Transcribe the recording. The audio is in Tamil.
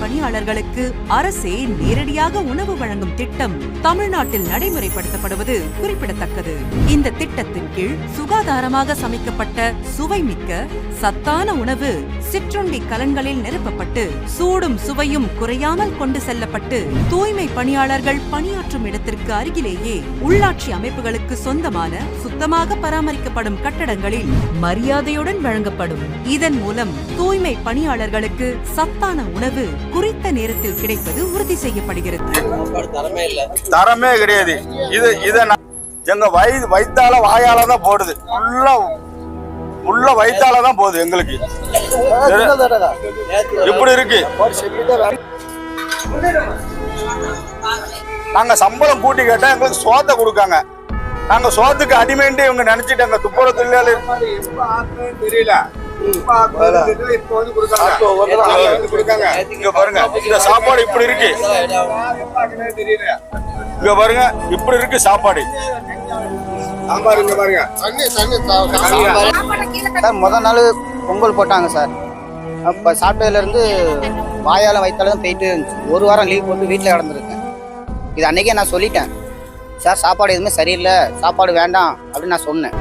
பணியாளர்களுக்கு அரசே நேரடியாக உணவு வழங்கும் திட்டம் தமிழ்நாட்டில் நடைமுறைப்படுத்தப்படுவது குறிப்பிடத்தக்கது. இந்த திட்டத்தின் கீழ் சுகாதாரமாக சமைக்கப்பட்ட சுவைமிக்க சத்தான உணவு சிற்றுண்டி கலன்களில் நிரப்பப்பட்டு சூடும் சுவையும் குறையாமல் கொண்டு செல்லப்பட்டு தூய்மை பணியாளர்கள் பணியாற்றும் இடத்திற்கு அருகிலேயே உள்ளாட்சி அமைப்புகளுக்கு சொந்தமான சுத்தமாக பராமரிக்கப்படும் கட்டடங்களில் மரியாதையுடன் வழங்கப்படும். இதன் மூலம் தூய்மை பணியாளர்களுக்கு சத்தான உணவு குறித்த நேரத்தில் கிடைப்பது உறுதி செய்யப்படுகிறது. தரமே கிடையாது. எங்க வயிற்றால வாயால தான் போடுது, உள்ள வயிற்றால தான் போகுது. எங்களுக்கு இப்படி இருக்கு. நாங்க சம்பளம் கூட்டி கேட்டா எங்களுக்கு சோத்தை கொடுக்காங்க. நாங்க சோத்துக்கு அடிமைன்ட்டு இவங்க நினைச்சிட்டாங்க. துப்புரவு தொழிலாளர் தெரியல. இங்க பாருங்க, இந்த சாப்பாடு இப்படி இருக்கு. இங்க பாருங்க, இப்படி இருக்கு சாப்பாடு. முதல் நாள் பொங்கல் போட்டாங்க சார். அப்போ சாப்பிட்டதுலேருந்து வாயாலும் வயிற்றாலும் போயிட்டு ஒரு வாரம் லீவ் போட்டு வீட்டில் கிடந்துருக்கேன். இது அன்றைக்கே நான் சொல்லிட்டேன், சார் சாப்பாடு எதுவுமே சரியில்லை, சாப்பாடு வேண்டாம் அப்படின்னு நான் சொன்னேன்.